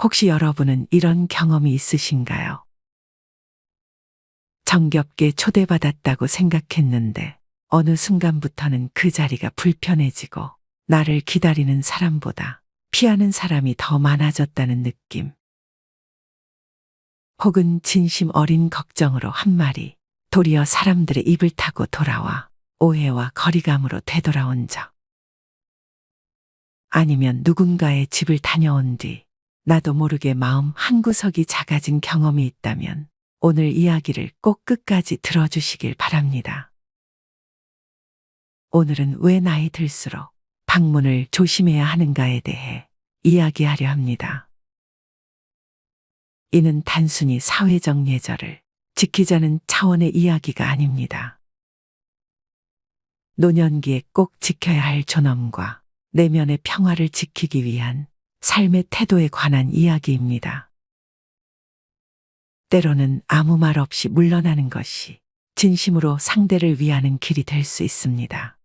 혹시 여러분은 이런 경험이 있으신가요? 정겹게 초대받았다고 생각했는데 어느 순간부터는 그 자리가 불편해지고 나를 기다리는 사람보다 피하는 사람이 더 많아졌다는 느낌. 혹은 진심 어린 걱정으로 한 말이 도리어 사람들의 입을 타고 돌아와 오해와 거리감으로 되돌아온 적. 아니면 누군가의 집을 다녀온 뒤 나도 모르게 마음 한구석이 작아진 경험이 있다면 오늘 이야기를 꼭 끝까지 들어주시길 바랍니다. 오늘은 왜 나이 들수록 방문을 조심해야 하는가에 대해 이야기하려 합니다. 이는 단순히 사회적 예절을 지키자는 차원의 이야기가 아닙니다. 노년기에 꼭 지켜야 할 존엄과 내면의 평화를 지키기 위한 삶의 태도에 관한 이야기입니다. 때로는 아무 말 없이 물러나는 것이 진심으로 상대를 위하는 길이 될 수 있습니다.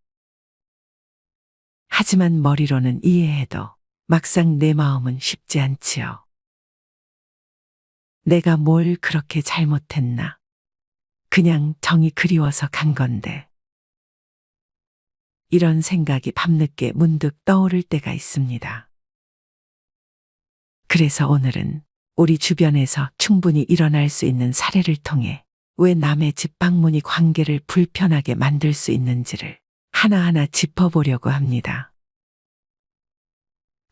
하지만 머리로는 이해해도 막상 내 마음은 쉽지 않지요. 내가 뭘 그렇게 잘못했나? 그냥 정이 그리워서 간 건데. 이런 생각이 밤늦게 문득 떠오를 때가 있습니다. 그래서 오늘은 우리 주변에서 충분히 일어날 수 있는 사례를 통해 왜 남의 집 방문이 관계를 불편하게 만들 수 있는지를 하나하나 짚어보려고 합니다.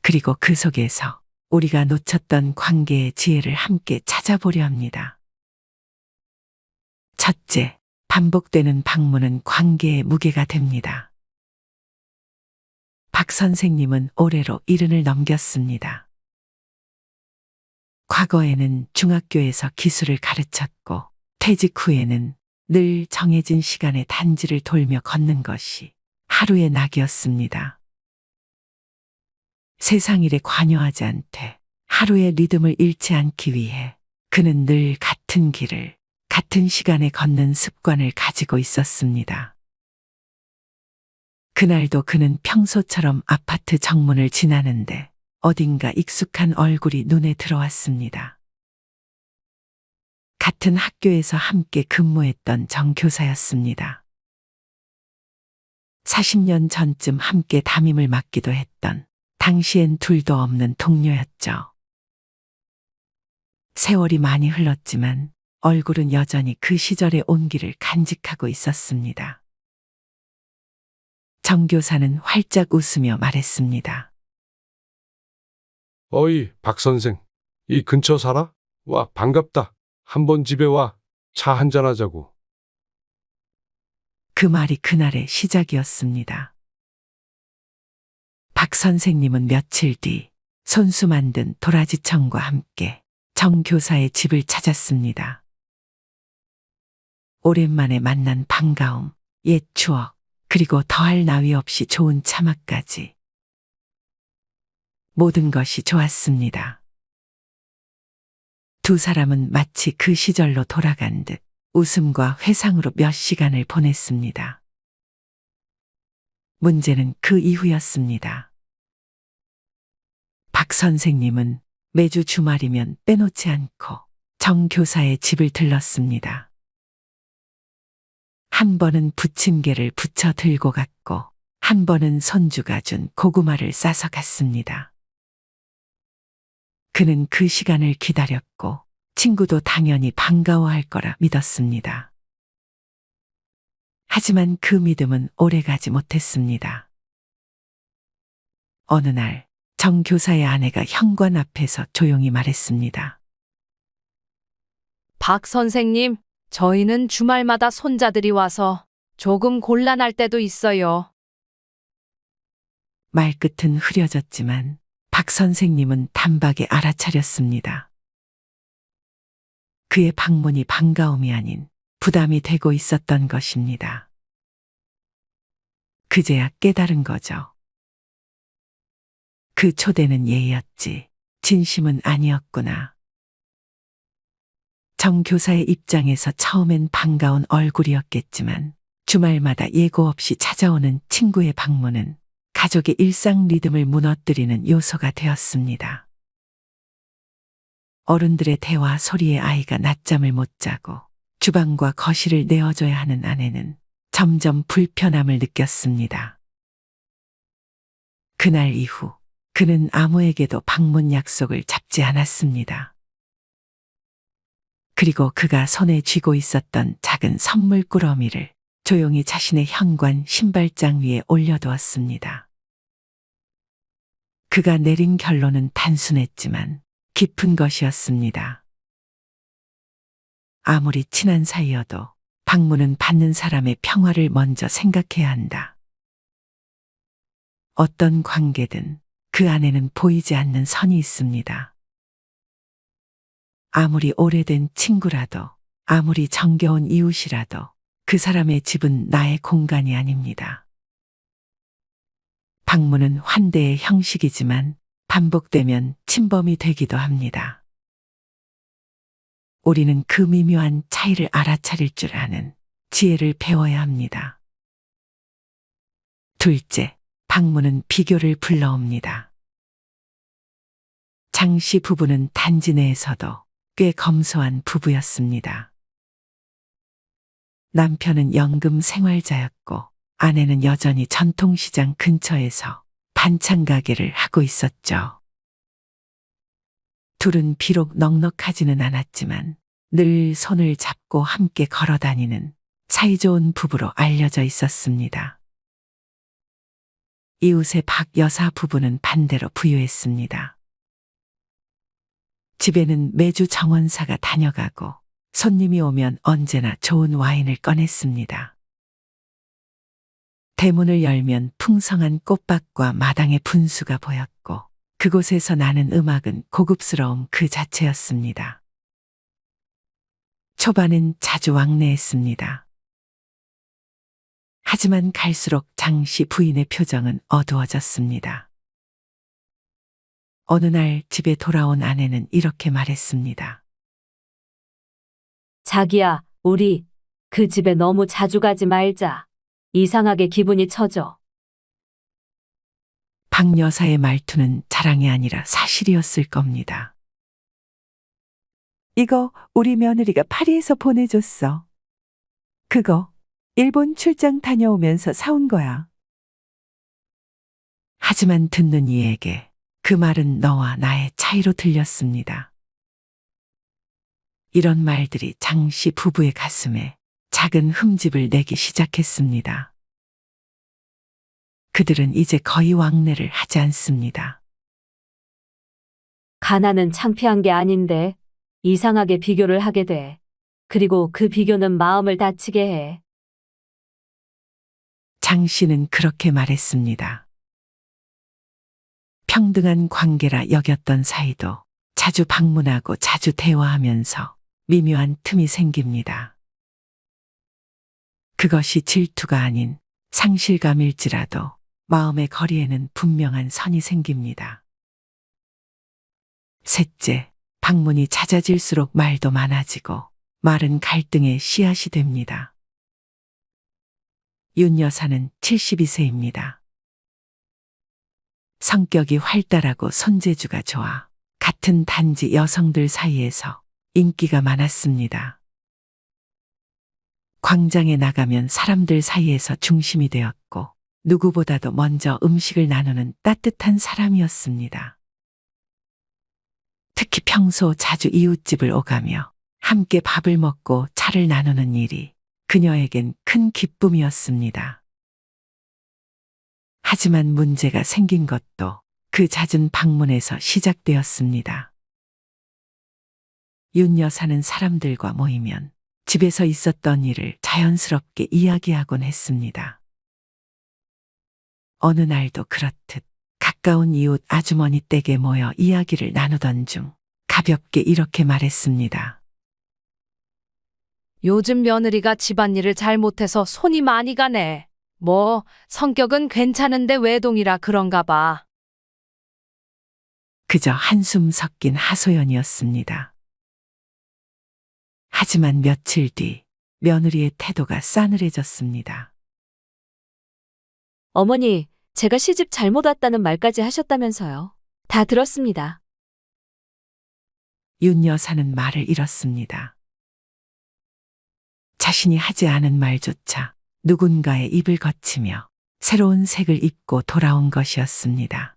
그리고 그 속에서 우리가 놓쳤던 관계의 지혜를 함께 찾아보려 합니다. 첫째, 반복되는 방문은 관계의 무게가 됩니다. 박 선생님은 올해로 70을 넘겼습니다. 과거에는 중학교에서 기술을 가르쳤고 퇴직 후에는 늘 정해진 시간에 단지를 돌며 걷는 것이 하루의 낙이었습니다. 세상 일에 관여하지 않되 하루의 리듬을 잃지 않기 위해 그는 늘 같은 길을 같은 시간에 걷는 습관을 가지고 있었습니다. 그날도 그는 평소처럼 아파트 정문을 지나는데 어딘가 익숙한 얼굴이 눈에 들어왔습니다. 같은 학교에서 함께 근무했던 정 교사였습니다. 40년 전쯤 함께 담임을 맡기도 했던 당시엔 둘도 없는 동료였죠. 세월이 많이 흘렀지만 얼굴은 여전히 그 시절의 온기를 간직하고 있었습니다. 정 교사는 활짝 웃으며 말했습니다. 어이, 박 선생. 이 근처 살아? 와, 반갑다. 한번 집에 와. 차 한잔하자고. 그 말이 그날의 시작이었습니다. 박 선생님은 며칠 뒤 손수 만든 도라지청과 함께 정 교사의 집을 찾았습니다. 오랜만에 만난 반가움, 옛 추억, 그리고 더할 나위 없이 좋은 차맛까지. 모든 것이 좋았습니다. 두 사람은 마치 그 시절로 돌아간 듯 웃음과 회상으로 몇 시간을 보냈습니다. 문제는 그 이후였습니다. 박 선생님은 매주 주말이면 빼놓지 않고 정 교사의 집을 들렀습니다. 한 번은 부침개를 부쳐 들고 갔고 한 번은 손주가 준 고구마를 싸서 갔습니다. 그는 그 시간을 기다렸고 친구도 당연히 반가워할 거라 믿었습니다. 하지만 그 믿음은 오래가지 못했습니다. 어느 날 정 교사의 아내가 현관 앞에서 조용히 말했습니다. 박 선생님, 저희는 주말마다 손자들이 와서 조금 곤란할 때도 있어요. 말끝은 흐려졌지만 박 선생님은 단박에 알아차렸습니다. 그의 방문이 반가움이 아닌 부담이 되고 있었던 것입니다. 그제야 깨달은 거죠. 그 초대는 예였지 진심은 아니었구나. 정 교사의 입장에서 처음엔 반가운 얼굴이었겠지만 주말마다 예고 없이 찾아오는 친구의 방문은 가족의 일상 리듬을 무너뜨리는 요소가 되었습니다. 어른들의 대화 소리에 아이가 낮잠을 못 자고 주방과 거실을 내어줘야 하는 아내는 점점 불편함을 느꼈습니다. 그날 이후 그는 아무에게도 방문 약속을 잡지 않았습니다. 그리고 그가 손에 쥐고 있었던 작은 선물 꾸러미를 조용히 자신의 현관 신발장 위에 올려두었습니다. 그가 내린 결론은 단순했지만 깊은 것이었습니다. 아무리 친한 사이여도 방문은 받는 사람의 평화를 먼저 생각해야 한다. 어떤 관계든 그 안에는 보이지 않는 선이 있습니다. 아무리 오래된 친구라도, 아무리 정겨운 이웃이라도 그 사람의 집은 나의 공간이 아닙니다. 방문은 환대의 형식이지만 반복되면 침범이 되기도 합니다. 우리는 그 미묘한 차이를 알아차릴 줄 아는 지혜를 배워야 합니다. 둘째, 방문은 비교를 불러옵니다. 장 씨 부부는 단지 내에서도 꽤 검소한 부부였습니다. 남편은 연금 생활자였고 아내는 여전히 전통시장 근처에서 반찬 가게를 하고 있었죠. 둘은 비록 넉넉하지는 않았지만 늘 손을 잡고 함께 걸어 다니는 사이좋은 부부로 알려져 있었습니다. 이웃의 박 여사 부부는 반대로 부유했습니다. 집에는 매주 정원사가 다녀가고 손님이 오면 언제나 좋은 와인을 꺼냈습니다. 대문을 열면 풍성한 꽃밭과 마당의 분수가 보였고 그곳에서 나는 음악은 고급스러움 그 자체였습니다. 초반엔 자주 왕래했습니다. 하지만 갈수록 장 씨 부인의 표정은 어두워졌습니다. 어느 날 집에 돌아온 아내는 이렇게 말했습니다. 자기야, 우리 그 집에 너무 자주 가지 말자. 이상하게 기분이 처져. 박 여사의 말투는 자랑이 아니라 사실이었을 겁니다. 이거 우리 며느리가 파리에서 보내줬어. 그거 일본 출장 다녀오면서 사온 거야. 하지만 듣는 이에게 그 말은 너와 나의 차이로 들렸습니다. 이런 말들이 장 씨 부부의 가슴에 작은 흠집을 내기 시작했습니다. 그들은 이제 거의 왕래를 하지 않습니다. 가난은 창피한 게 아닌데 이상하게 비교를 하게 돼. 그리고 그 비교는 마음을 다치게 해. 장 씨는 그렇게 말했습니다. 평등한 관계라 여겼던 사이도 자주 방문하고 자주 대화하면서 미묘한 틈이 생깁니다. 그것이 질투가 아닌 상실감일지라도 마음의 거리에는 분명한 선이 생깁니다. 셋째, 방문이 잦아질수록 말도 많아지고 말은 갈등의 씨앗이 됩니다. 윤 여사는 72세입니다. 성격이 활달하고 손재주가 좋아 같은 단지 여성들 사이에서 인기가 많았습니다. 광장에 나가면 사람들 사이에서 중심이 되었고 누구보다도 먼저 음식을 나누는 따뜻한 사람이었습니다. 특히 평소 자주 이웃집을 오가며 함께 밥을 먹고 차를 나누는 일이 그녀에겐 큰 기쁨이었습니다. 하지만 문제가 생긴 것도 그 잦은 방문에서 시작되었습니다. 윤 여사는 사람들과 모이면 집에서 있었던 일을 자연스럽게 이야기하곤 했습니다. 어느 날도 그렇듯 가까운 이웃 아주머니 댁에 모여 이야기를 나누던 중 가볍게 이렇게 말했습니다. 요즘 며느리가 집안일을 잘 못해서 손이 많이 가네. 뭐 성격은 괜찮은데 외동이라 그런가 봐. 그저 한숨 섞인 하소연이었습니다. 하지만 며칠 뒤 며느리의 태도가 싸늘해졌습니다. 어머니, 제가 시집 잘못 왔다는 말까지 하셨다면서요. 다 들었습니다. 윤 여사는 말을 잃었습니다. 자신이 하지 않은 말조차 누군가의 입을 거치며 새로운 색을 입고 돌아온 것이었습니다.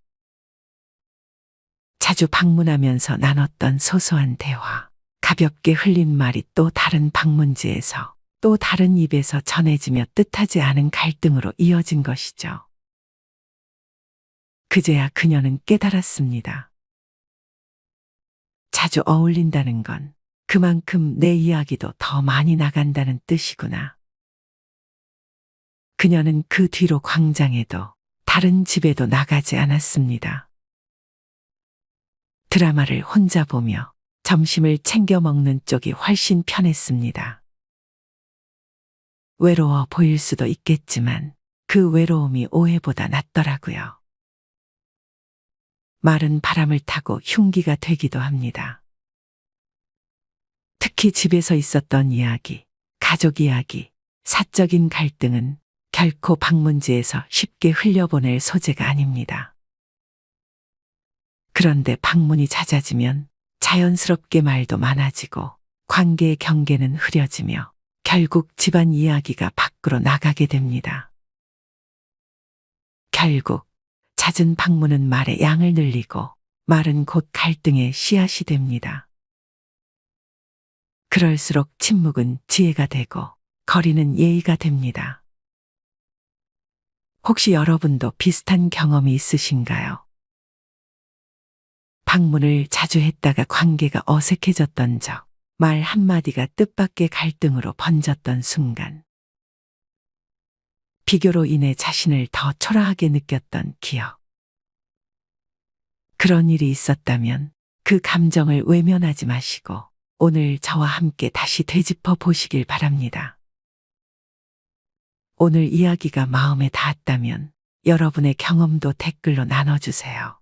자주 방문하면서 나눴던 소소한 대화, 가볍게 흘린 말이 또 다른 방문지에서 또 다른 입에서 전해지며 뜻하지 않은 갈등으로 이어진 것이죠. 그제야 그녀는 깨달았습니다. 자주 어울린다는 건 그만큼 내 이야기도 더 많이 나간다는 뜻이구나. 그녀는 그 뒤로 광장에도 다른 집에도 나가지 않았습니다. 드라마를 혼자 보며 점심을 챙겨 먹는 쪽이 훨씬 편했습니다. 외로워 보일 수도 있겠지만 그 외로움이 오해보다 낫더라고요. 마른 바람을 타고 흉기가 되기도 합니다. 특히 집에서 있었던 이야기, 가족 이야기, 사적인 갈등은 결코 방문지에서 쉽게 흘려보낼 소재가 아닙니다. 그런데 방문이 잦아지면 자연스럽게 말도 많아지고 관계의 경계는 흐려지며 결국 집안 이야기가 밖으로 나가게 됩니다. 결국 잦은 방문은 말의 양을 늘리고 말은 곧 갈등의 씨앗이 됩니다. 그럴수록 침묵은 지혜가 되고 거리는 예의가 됩니다. 혹시 여러분도 비슷한 경험이 있으신가요? 방문을 자주 했다가 관계가 어색해졌던 적, 말 한마디가 뜻밖의 갈등으로 번졌던 순간, 비교로 인해 자신을 더 초라하게 느꼈던 기억. 그런 일이 있었다면 그 감정을 외면하지 마시고 오늘 저와 함께 다시 되짚어 보시길 바랍니다. 오늘 이야기가 마음에 닿았다면 여러분의 경험도 댓글로 나눠주세요.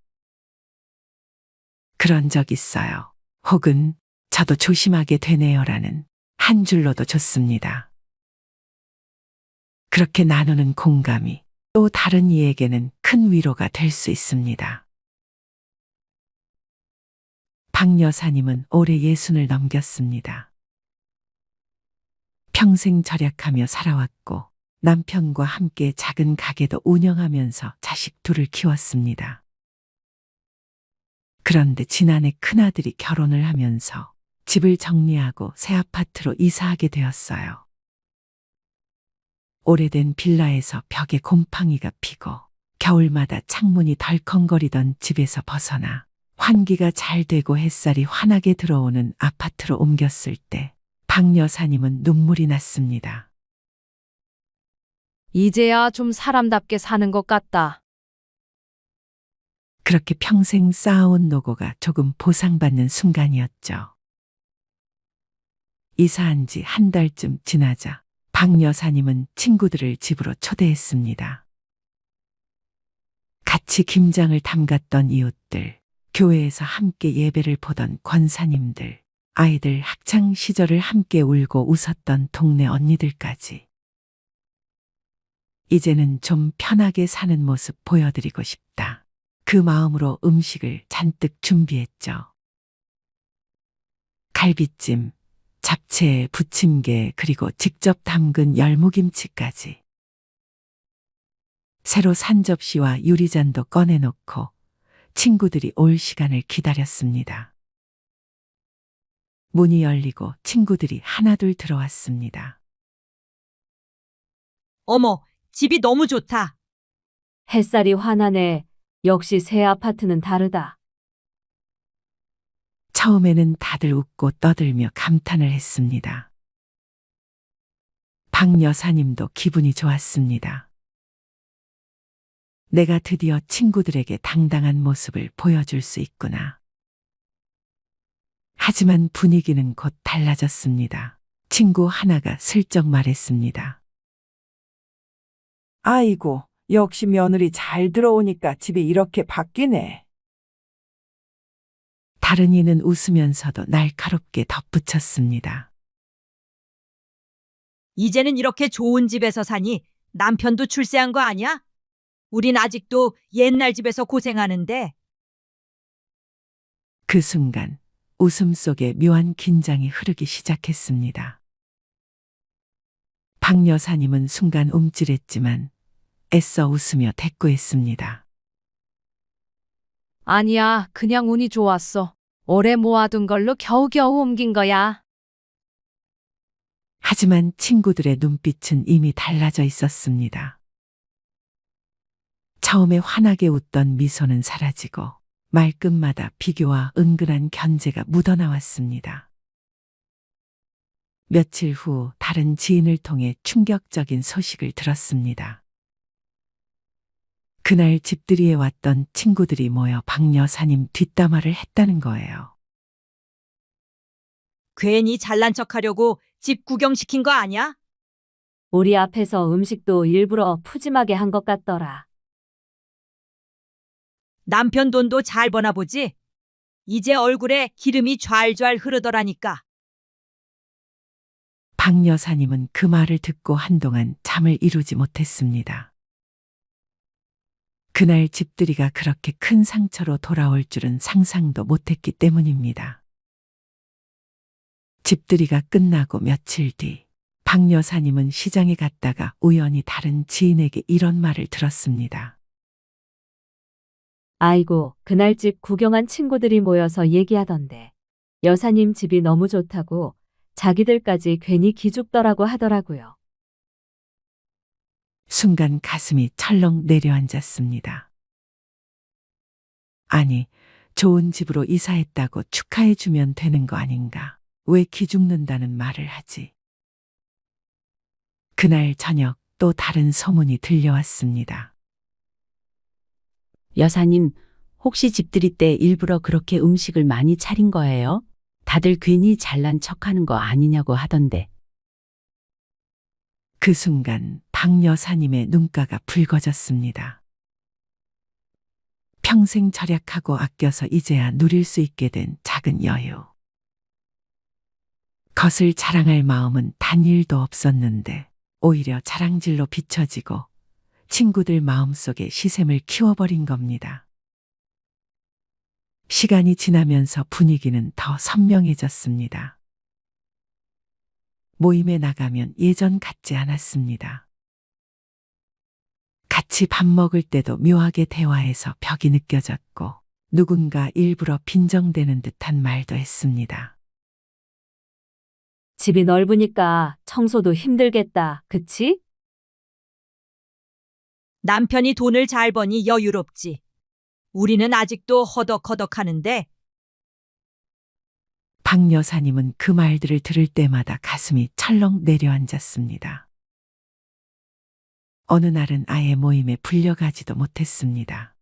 그런 적 있어요. 혹은 저도 조심하게 되네요라는 한 줄로도 좋습니다. 그렇게 나누는 공감이 또 다른 이에게는 큰 위로가 될 수 있습니다. 박 여사님은 올해 60을 넘겼습니다. 평생 절약하며 살아왔고 남편과 함께 작은 가게도 운영하면서 자식 둘을 키웠습니다. 그런데 지난해 큰아들이 결혼을 하면서 집을 정리하고 새 아파트로 이사하게 되었어요. 오래된 빌라에서 벽에 곰팡이가 피고 겨울마다 창문이 덜컹거리던 집에서 벗어나 환기가 잘 되고 햇살이 환하게 들어오는 아파트로 옮겼을 때 박 여사님은 눈물이 났습니다. 이제야 좀 사람답게 사는 것 같다. 그렇게 평생 쌓아온 노고가 조금 보상받는 순간이었죠. 이사한 지 한 달쯤 지나자 박 여사님은 친구들을 집으로 초대했습니다. 같이 김장을 담갔던 이웃들, 교회에서 함께 예배를 보던 권사님들, 아이들 학창 시절을 함께 울고 웃었던 동네 언니들까지. 이제는 좀 편하게 사는 모습 보여드리고 싶다. 그 마음으로 음식을 잔뜩 준비했죠. 갈비찜, 잡채, 부침개, 그리고 직접 담근 열무김치까지. 새로 산 접시와 유리잔도 꺼내놓고 친구들이 올 시간을 기다렸습니다. 문이 열리고 친구들이 하나둘 들어왔습니다. 어머, 집이 너무 좋다. 햇살이 환하네. 역시 새 아파트는 다르다. 처음에는 다들 웃고 떠들며 감탄을 했습니다. 박 여사님도 기분이 좋았습니다. 내가 드디어 친구들에게 당당한 모습을 보여줄 수 있구나. 하지만 분위기는 곧 달라졌습니다. 친구 하나가 슬쩍 말했습니다. 아이고, 역시 며느리 잘 들어오니까 집이 이렇게 바뀌네. 다른 이는 웃으면서도 날카롭게 덧붙였습니다. 이제는 이렇게 좋은 집에서 사니 남편도 출세한 거 아니야? 우린 아직도 옛날 집에서 고생하는데. 그 순간 웃음 속에 묘한 긴장이 흐르기 시작했습니다. 박 여사님은 순간 움찔했지만 애써 웃으며 대꾸했습니다. 아니야, 그냥 운이 좋았어. 오래 모아둔 걸로 겨우겨우 옮긴 거야. 하지만 친구들의 눈빛은 이미 달라져 있었습니다. 처음에 환하게 웃던 미소는 사라지고 말끝마다 비교와 은근한 견제가 묻어나왔습니다. 며칠 후 다른 지인을 통해 충격적인 소식을 들었습니다. 그날 집들이에 왔던 친구들이 모여 박 여사님 뒷담화를 했다는 거예요. 괜히 잘난 척하려고 집 구경시킨 거 아니야? 우리 앞에서 음식도 일부러 푸짐하게 한 것 같더라. 남편 돈도 잘 버나 보지? 이제 얼굴에 기름이 좔좔 흐르더라니까. 박 여사님은 그 말을 듣고 한동안 잠을 이루지 못했습니다. 그날 집들이가 그렇게 큰 상처로 돌아올 줄은 상상도 못했기 때문입니다. 집들이가 끝나고 며칠 뒤, 박 여사님은 시장에 갔다가 우연히 다른 지인에게 이런 말을 들었습니다. 아이고, 그날 집 구경한 친구들이 모여서 얘기하던데. 여사님 집이 너무 좋다고 자기들까지 괜히 기죽더라고 하더라고요. 순간 가슴이 철렁 내려앉았습니다. 아니, 좋은 집으로 이사했다고 축하해주면 되는 거 아닌가? 왜 기죽는다는 말을 하지? 그날 저녁 또 다른 소문이 들려왔습니다. 여사님, 혹시 집들이 때 일부러 그렇게 음식을 많이 차린 거예요? 다들 괜히 잘난 척하는 거 아니냐고 하던데. 그 순간 박 여사님의 눈가가 붉어졌습니다. 평생 절약하고 아껴서 이제야 누릴 수 있게 된 작은 여유. 것을 자랑할 마음은 단 일도 없었는데 오히려 자랑질로 비춰지고 친구들 마음속에 시샘을 키워버린 겁니다. 시간이 지나면서 분위기는 더 선명해졌습니다. 모임에 나가면 예전 같지 않았습니다. 같이 밥 먹을 때도 묘하게 대화해서 벽이 느껴졌고 누군가 일부러 빈정대는 듯한 말도 했습니다. 집이 넓으니까 청소도 힘들겠다, 그치? 남편이 돈을 잘 버니 여유롭지. 우리는 아직도 허덕허덕 하는데. 박 여사님은 그 말들을 들을 때마다 가슴이 철렁 내려앉았습니다. 어느 날은 아예 모임에 불려가지도 못했습니다.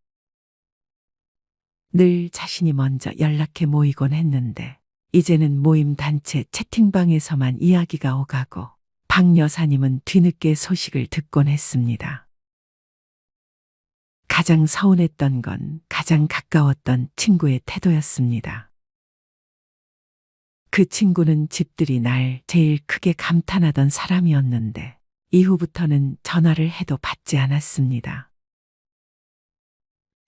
늘 자신이 먼저 연락해 모이곤 했는데 이제는 모임 단체 채팅방에서만 이야기가 오가고 박 여사님은 뒤늦게 소식을 듣곤 했습니다. 가장 서운했던 건 가장 가까웠던 친구의 태도였습니다. 그 친구는 집들이 날 제일 크게 감탄하던 사람이었는데 이후부터는 전화를 해도 받지 않았습니다.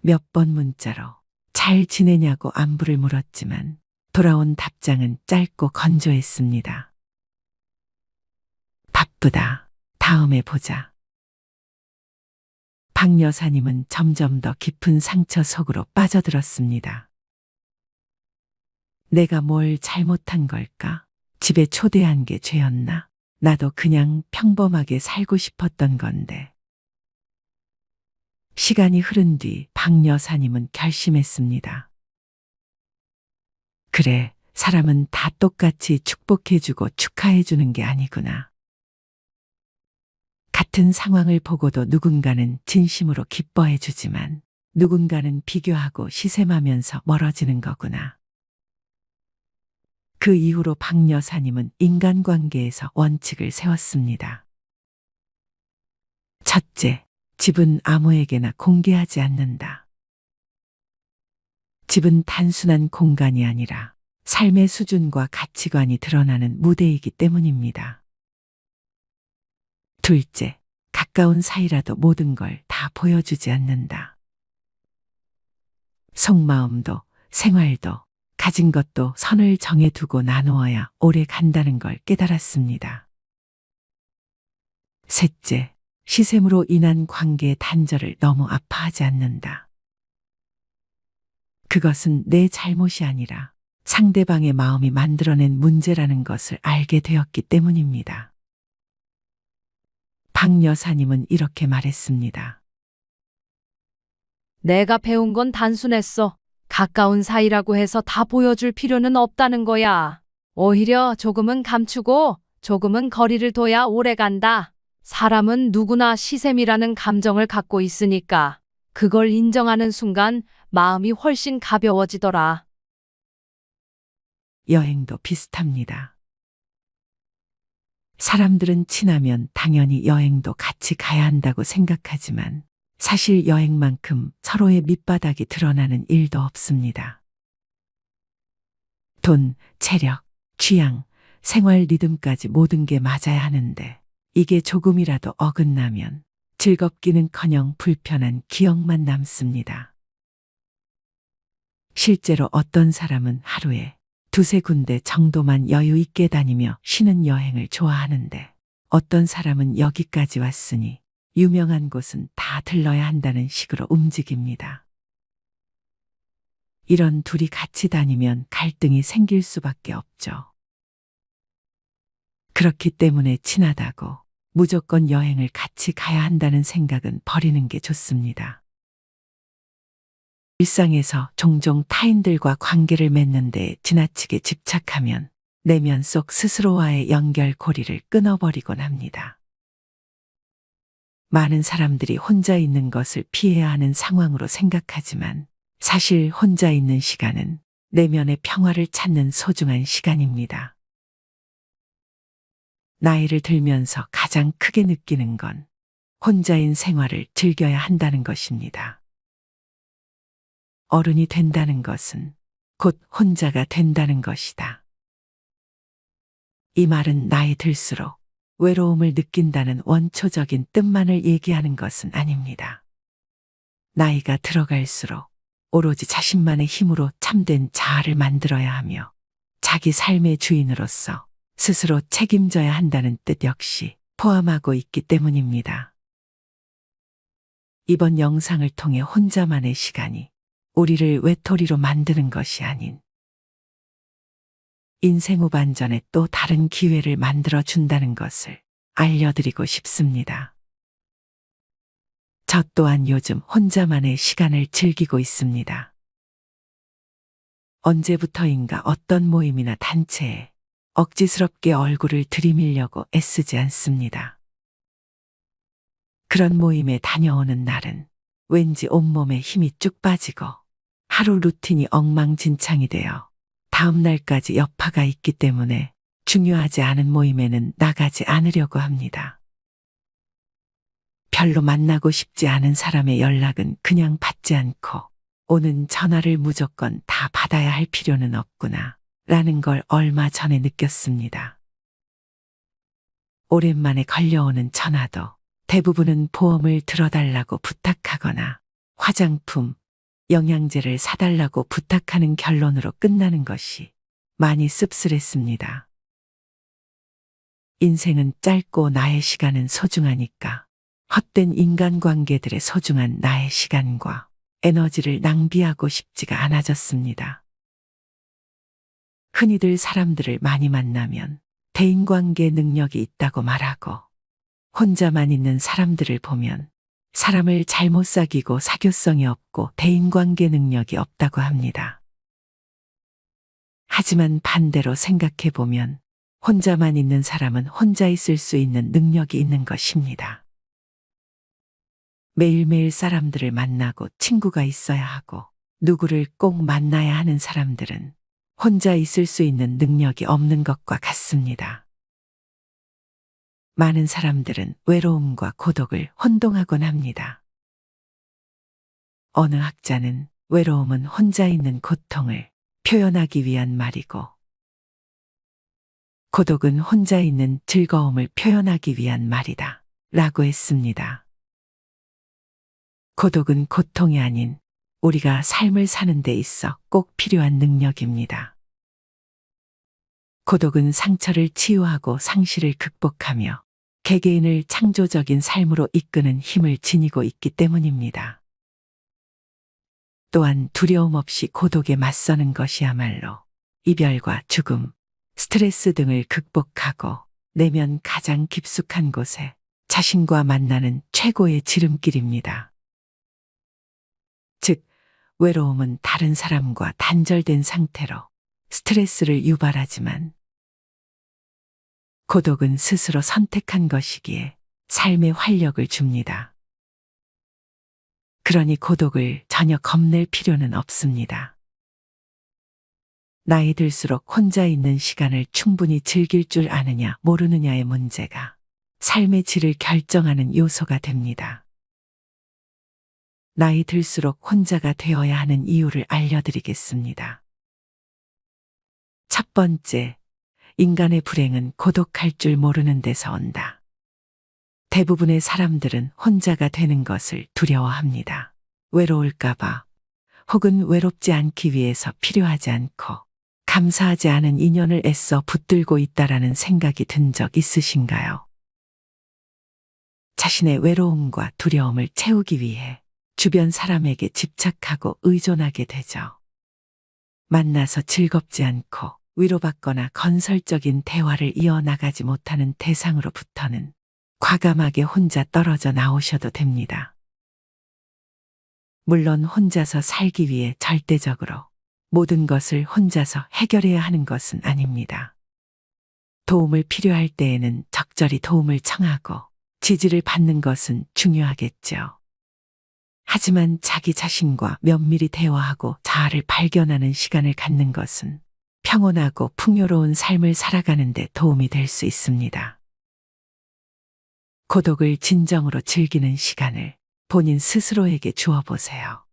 몇 번 문자로 잘 지내냐고 안부를 물었지만 돌아온 답장은 짧고 건조했습니다. 바쁘다. 다음에 보자. 박 여사님은 점점 더 깊은 상처 속으로 빠져들었습니다. 내가 뭘 잘못한 걸까? 집에 초대한 게 죄였나? 나도 그냥 평범하게 살고 싶었던 건데. 시간이 흐른 뒤 박 여사님은 결심했습니다. 그래, 사람은 다 똑같이 축복해주고 축하해주는 게 아니구나. 같은 상황을 보고도 누군가는 진심으로 기뻐해주지만 누군가는 비교하고 시샘하면서 멀어지는 거구나. 그 이후로 박 여사님은 인간관계에서 원칙을 세웠습니다. 첫째, 집은 아무에게나 공개하지 않는다. 집은 단순한 공간이 아니라 삶의 수준과 가치관이 드러나는 무대이기 때문입니다. 둘째, 가까운 사이라도 모든 걸 다 보여주지 않는다. 속마음도 생활도 가진 것도 선을 정해두고 나누어야 오래 간다는 걸 깨달았습니다. 셋째, 시샘으로 인한 관계의 단절을 너무 아파하지 않는다. 그것은 내 잘못이 아니라 상대방의 마음이 만들어낸 문제라는 것을 알게 되었기 때문입니다. 박 여사님은 이렇게 말했습니다. 내가 배운 건 단순했어. 가까운 사이라고 해서 다 보여줄 필요는 없다는 거야. 오히려 조금은 감추고 조금은 거리를 둬야 오래 간다. 사람은 누구나 시샘이라는 감정을 갖고 있으니까 그걸 인정하는 순간 마음이 훨씬 가벼워지더라. 여행도 비슷합니다. 사람들은 친하면 당연히 여행도 같이 가야 한다고 생각하지만 사실 여행만큼 서로의 밑바닥이 드러나는 일도 없습니다. 돈, 체력, 취향, 생활 리듬까지 모든 게 맞아야 하는데 이게 조금이라도 어긋나면 즐겁기는커녕 불편한 기억만 남습니다. 실제로 어떤 사람은 하루에 두세 군데 정도만 여유 있게 다니며 쉬는 여행을 좋아하는데 어떤 사람은 여기까지 왔으니 유명한 곳은 다 들러야 한다는 식으로 움직입니다. 이런 둘이 같이 다니면 갈등이 생길 수밖에 없죠. 그렇기 때문에 친하다고 무조건 여행을 같이 가야 한다는 생각은 버리는 게 좋습니다. 일상에서 종종 타인들과 관계를 맺는 데 지나치게 집착하면 내면 속 스스로와의 연결고리를 끊어버리곤 합니다. 많은 사람들이 혼자 있는 것을 피해야 하는 상황으로 생각하지만 사실 혼자 있는 시간은 내면의 평화를 찾는 소중한 시간입니다. 나이를 들면서 가장 크게 느끼는 건 혼자인 생활을 즐겨야 한다는 것입니다. 어른이 된다는 것은 곧 혼자가 된다는 것이다. 이 말은 나이 들수록 외로움을 느낀다는 원초적인 뜻만을 얘기하는 것은 아닙니다. 나이가 들어갈수록 오로지 자신만의 힘으로 참된 자아를 만들어야 하며 자기 삶의 주인으로서 스스로 책임져야 한다는 뜻 역시 포함하고 있기 때문입니다. 이번 영상을 통해 혼자만의 시간이 우리를 외톨이로 만드는 것이 아닌 인생 후반전에 또 다른 기회를 만들어 준다는 것을 알려드리고 싶습니다. 저 또한 요즘 혼자만의 시간을 즐기고 있습니다. 언제부터인가 어떤 모임이나 단체에 억지스럽게 얼굴을 들이밀려고 애쓰지 않습니다. 그런 모임에 다녀오는 날은 왠지 온몸에 힘이 쭉 빠지고 하루 루틴이 엉망진창이 되어 다음 날까지 여파가 있기 때문에 중요하지 않은 모임에는 나가지 않으려고 합니다. 별로 만나고 싶지 않은 사람의 연락은 그냥 받지 않고 오는 전화를 무조건 다 받아야 할 필요는 없구나 라는 걸 얼마 전에 느꼈습니다. 오랜만에 걸려오는 전화도 대부분은 보험을 들어달라고 부탁하거나 화장품, 영양제를 사달라고 부탁하는 결론으로 끝나는 것이 많이 씁쓸했습니다. 인생은 짧고 나의 시간은 소중하니까 헛된 인간관계들의 소중한 나의 시간과 에너지를 낭비하고 싶지가 않아졌습니다. 흔히들 사람들을 많이 만나면 대인관계 능력이 있다고 말하고 혼자만 있는 사람들을 보면 사람을 잘못 사귀고 사교성이 없고 대인관계 능력이 없다고 합니다. 하지만 반대로 생각해보면 혼자만 있는 사람은 혼자 있을 수 있는 능력이 있는 것입니다. 매일매일 사람들을 만나고 친구가 있어야 하고 누구를 꼭 만나야 하는 사람들은 혼자 있을 수 있는 능력이 없는 것과 같습니다. 많은 사람들은 외로움과 고독을 혼동하곤 합니다. 어느 학자는 외로움은 혼자 있는 고통을 표현하기 위한 말이고 고독은 혼자 있는 즐거움을 표현하기 위한 말이다 라고 했습니다. 고독은 고통이 아닌 우리가 삶을 사는 데 있어 꼭 필요한 능력입니다. 고독은 상처를 치유하고 상실을 극복하며 개개인을 창조적인 삶으로 이끄는 힘을 지니고 있기 때문입니다. 또한 두려움 없이 고독에 맞서는 것이야말로 이별과 죽음, 스트레스 등을 극복하고 내면 가장 깊숙한 곳에 자신과 만나는 최고의 지름길입니다. 즉, 외로움은 다른 사람과 단절된 상태로 스트레스를 유발하지만 고독은 스스로 선택한 것이기에 삶에 활력을 줍니다. 그러니 고독을 전혀 겁낼 필요는 없습니다. 나이 들수록 혼자 있는 시간을 충분히 즐길 줄 아느냐 모르느냐의 문제가 삶의 질을 결정하는 요소가 됩니다. 나이 들수록 혼자가 되어야 하는 이유를 알려드리겠습니다. 첫 번째, 인간의 불행은 고독할 줄 모르는 데서 온다. 대부분의 사람들은 혼자가 되는 것을 두려워합니다. 외로울까봐 혹은 외롭지 않기 위해서 필요하지 않고 감사하지 않은 인연을 애써 붙들고 있다라는 생각이 든 적 있으신가요? 자신의 외로움과 두려움을 채우기 위해 주변 사람에게 집착하고 의존하게 되죠. 만나서 즐겁지 않고 위로받거나 건설적인 대화를 이어나가지 못하는 대상으로부터는 과감하게 혼자 떨어져 나오셔도 됩니다. 물론 혼자서 살기 위해 절대적으로 모든 것을 혼자서 해결해야 하는 것은 아닙니다. 도움을 필요할 때에는 적절히 도움을 청하고 지지를 받는 것은 중요하겠죠. 하지만 자기 자신과 면밀히 대화하고 자아를 발견하는 시간을 갖는 것은 평온하고 풍요로운 삶을 살아가는 데 도움이 될 수 있습니다. 고독을 진정으로 즐기는 시간을 본인 스스로에게 주어보세요.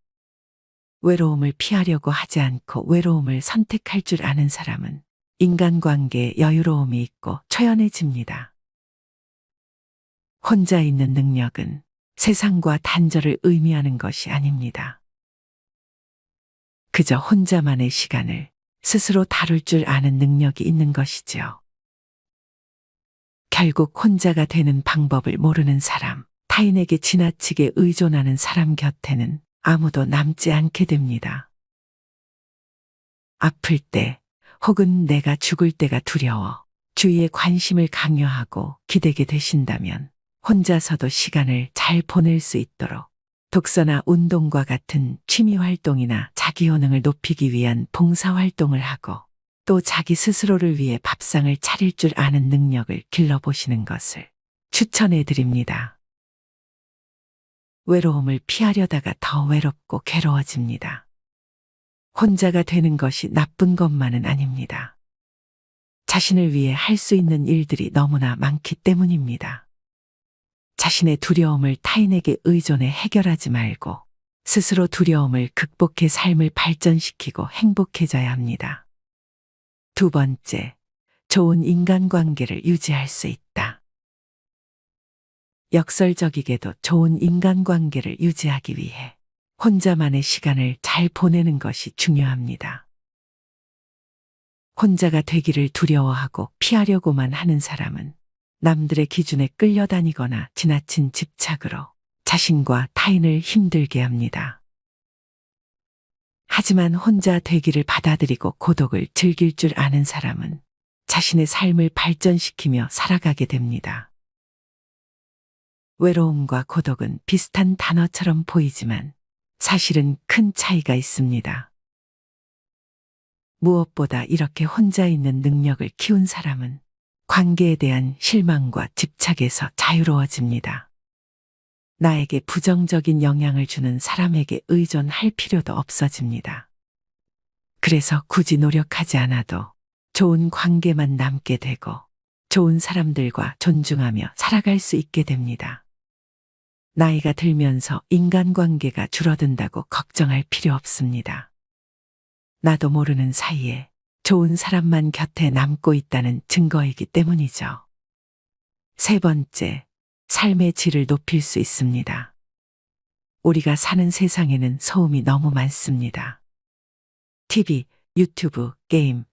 외로움을 피하려고 하지 않고 외로움을 선택할 줄 아는 사람은 인간관계에 여유로움이 있고 초연해집니다. 혼자 있는 능력은 세상과 단절을 의미하는 것이 아닙니다. 그저 혼자만의 시간을 스스로 다룰 줄 아는 능력이 있는 것이지요. 결국 혼자가 되는 방법을 모르는 사람, 타인에게 지나치게 의존하는 사람 곁에는 아무도 남지 않게 됩니다. 아플 때 혹은 내가 죽을 때가 두려워 주위에 관심을 강요하고 기대게 되신다면 혼자서도 시간을 잘 보낼 수 있도록 독서나 운동과 같은 취미 활동이나 자기 효능을 높이기 위한 봉사 활동을 하고 또 자기 스스로를 위해 밥상을 차릴 줄 아는 능력을 길러보시는 것을 추천해 드립니다. 외로움을 피하려다가 더 외롭고 괴로워집니다. 혼자가 되는 것이 나쁜 것만은 아닙니다. 자신을 위해 할 수 있는 일들이 너무나 많기 때문입니다. 자신의 두려움을 타인에게 의존해 해결하지 말고 스스로 두려움을 극복해 삶을 발전시키고 행복해져야 합니다. 두 번째, 좋은 인간관계를 유지할 수 있다. 역설적이게도 좋은 인간관계를 유지하기 위해 혼자만의 시간을 잘 보내는 것이 중요합니다. 혼자가 되기를 두려워하고 피하려고만 하는 사람은 남들의 기준에 끌려다니거나 지나친 집착으로 자신과 타인을 힘들게 합니다. 하지만 혼자 되기를 받아들이고 고독을 즐길 줄 아는 사람은 자신의 삶을 발전시키며 살아가게 됩니다. 외로움과 고독은 비슷한 단어처럼 보이지만 사실은 큰 차이가 있습니다. 무엇보다 이렇게 혼자 있는 능력을 키운 사람은 관계에 대한 실망과 집착에서 자유로워집니다. 나에게 부정적인 영향을 주는 사람에게 의존할 필요도 없어집니다. 그래서 굳이 노력하지 않아도 좋은 관계만 남게 되고 좋은 사람들과 존중하며 살아갈 수 있게 됩니다. 나이가 들면서 인간관계가 줄어든다고 걱정할 필요 없습니다. 나도 모르는 사이에 좋은 사람만 곁에 남고 있다는 증거이기 때문이죠. 세 번째, 삶의 질을 높일 수 있습니다. 우리가 사는 세상에는 소음이 너무 많습니다. TV, 유튜브, 게임,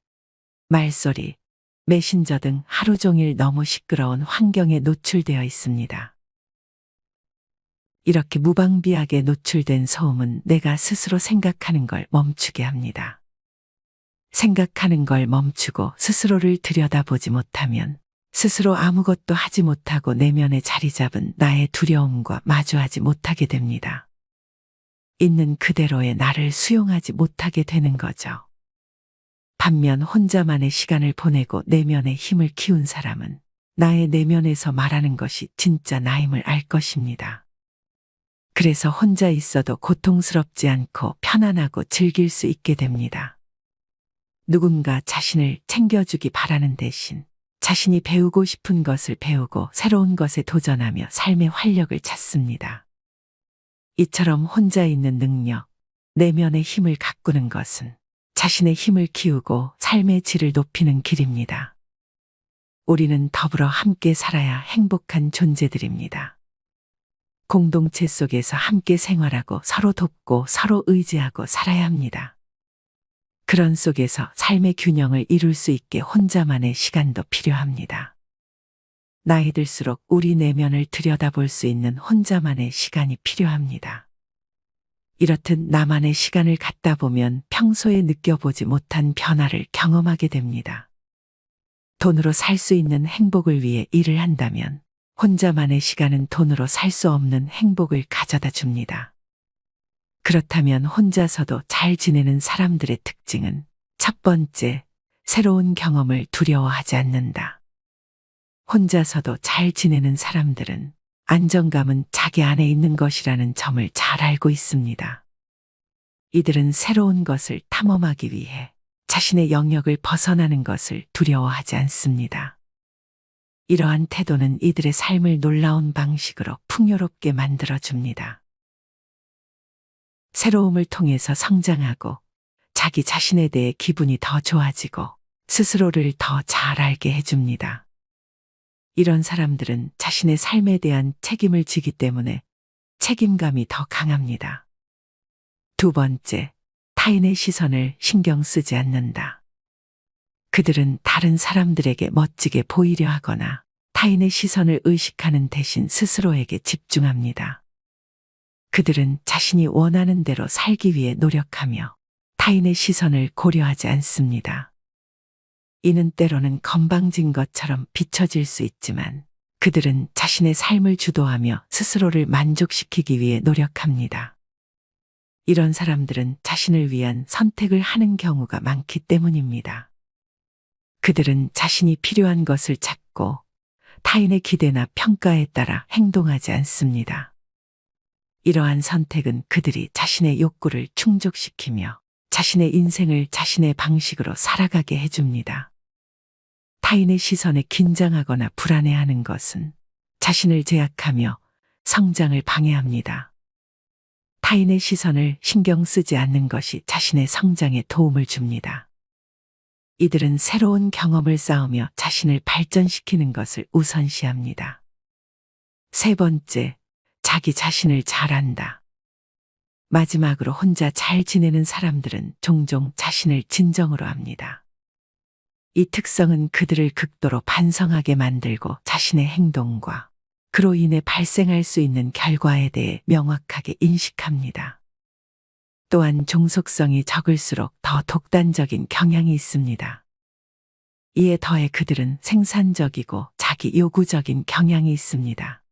말소리, 메신저 등 하루 종일 너무 시끄러운 환경에 노출되어 있습니다. 이렇게 무방비하게 노출된 소음은 내가 스스로 생각하는 걸 멈추게 합니다. 생각하는 걸 멈추고 스스로를 들여다보지 못하면 스스로 아무것도 하지 못하고 내면에 자리 잡은 나의 두려움과 마주하지 못하게 됩니다. 있는 그대로의 나를 수용하지 못하게 되는 거죠. 반면 혼자만의 시간을 보내고 내면의 힘을 키운 사람은 나의 내면에서 말하는 것이 진짜 나임을 알 것입니다. 그래서 혼자 있어도 고통스럽지 않고 편안하고 즐길 수 있게 됩니다. 누군가 자신을 챙겨주기 바라는 대신 자신이 배우고 싶은 것을 배우고 새로운 것에 도전하며 삶의 활력을 찾습니다. 이처럼 혼자 있는 능력, 내면의 힘을 가꾸는 것은 자신의 힘을 키우고 삶의 질을 높이는 길입니다. 우리는 더불어 함께 살아야 행복한 존재들입니다. 공동체 속에서 함께 생활하고 서로 돕고 서로 의지하고 살아야 합니다. 그런 속에서 삶의 균형을 이룰 수 있게 혼자만의 시간도 필요합니다. 나이 들수록 우리 내면을 들여다볼 수 있는 혼자만의 시간이 필요합니다. 이렇듯 나만의 시간을 갖다 보면 평소에 느껴보지 못한 변화를 경험하게 됩니다. 돈으로 살 수 있는 행복을 위해 일을 한다면 혼자만의 시간은 돈으로 살 수 없는 행복을 가져다 줍니다. 그렇다면 혼자서도 잘 지내는 사람들의 특징은 첫 번째, 새로운 경험을 두려워하지 않는다. 혼자서도 잘 지내는 사람들은 안정감은 자기 안에 있는 것이라는 점을 잘 알고 있습니다. 이들은 새로운 것을 탐험하기 위해 자신의 영역을 벗어나는 것을 두려워하지 않습니다. 이러한 태도는 이들의 삶을 놀라운 방식으로 풍요롭게 만들어줍니다. 새로움을 통해서 성장하고 자기 자신에 대해 기분이 더 좋아지고 스스로를 더 잘 알게 해줍니다. 이런 사람들은 자신의 삶에 대한 책임을 지기 때문에 책임감이 더 강합니다. 두 번째, 타인의 시선을 신경 쓰지 않는다. 그들은 다른 사람들에게 멋지게 보이려 하거나 타인의 시선을 의식하는 대신 스스로에게 집중합니다. 그들은 자신이 원하는 대로 살기 위해 노력하며 타인의 시선을 고려하지 않습니다. 이는 때로는 건방진 것처럼 비춰질 수 있지만 그들은 자신의 삶을 주도하며 스스로를 만족시키기 위해 노력합니다. 이런 사람들은 자신을 위한 선택을 하는 경우가 많기 때문입니다. 그들은 자신이 필요한 것을 찾고 타인의 기대나 평가에 따라 행동하지 않습니다. 이러한 선택은 그들이 자신의 욕구를 충족시키며 자신의 인생을 자신의 방식으로 살아가게 해줍니다. 타인의 시선에 긴장하거나 불안해하는 것은 자신을 제약하며 성장을 방해합니다. 타인의 시선을 신경 쓰지 않는 것이 자신의 성장에 도움을 줍니다. 이들은 새로운 경험을 쌓으며 자신을 발전시키는 것을 우선시합니다. 세 번째, 자기 자신을 잘 안다. 마지막으로 혼자 잘 지내는 사람들은 종종 자신을 진정으로 합니다. 이 특성은 그들을 극도로 반성하게 만들고 자신의 행동과 그로 인해 발생할 수 있는 결과에 대해 명확하게 인식합니다. 또한 종속성이 적을수록 더 독단적인 경향이 있습니다. 이에 더해 그들은 생산적이고 자기 요구적인 경향이 있습니다.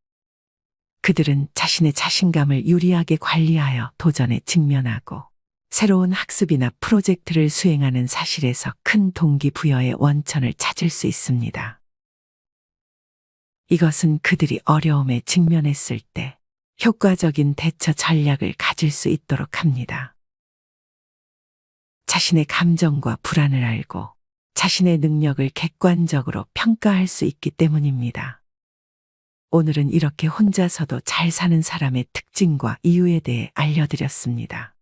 그들은 자신의 자신감을 유리하게 관리하여 도전에 직면하고 새로운 학습이나 프로젝트를 수행하는 사실에서 큰 동기부여의 원천을 찾을 수 있습니다. 이것은 그들이 어려움에 직면했을 때 효과적인 대처 전략을 가질 수 있도록 합니다. 자신의 감정과 불안을 알고 자신의 능력을 객관적으로 평가할 수 있기 때문입니다. 오늘은 이렇게 혼자서도 잘 사는 사람의 특징과 이유에 대해 알려드렸습니다.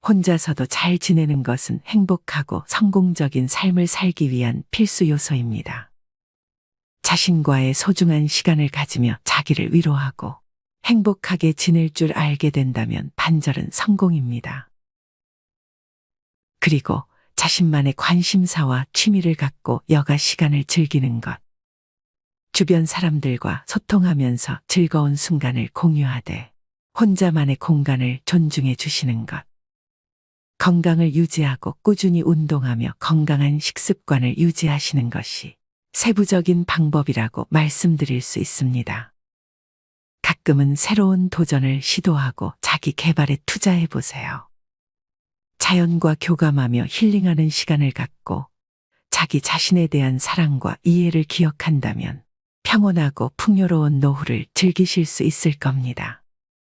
혼자서도 잘 지내는 것은 행복하고 성공적인 삶을 살기 위한 필수 요소입니다. 자신과의 소중한 시간을 가지며 자기를 위로하고 행복하게 지낼 줄 알게 된다면 반절은 성공입니다. 그리고 자신만의 관심사와 취미를 갖고 여가 시간을 즐기는 것. 주변 사람들과 소통하면서 즐거운 순간을 공유하되 혼자만의 공간을 존중해 주시는 것. 건강을 유지하고 꾸준히 운동하며 건강한 식습관을 유지하시는 것이 세부적인 방법이라고 말씀드릴 수 있습니다. 가끔은 새로운 도전을 시도하고 자기 개발에 투자해 보세요. 자연과 교감하며 힐링하는 시간을 갖고 자기 자신에 대한 사랑과 이해를 기억한다면 평온하고 풍요로운 노후를 즐기실 수 있을 겁니다.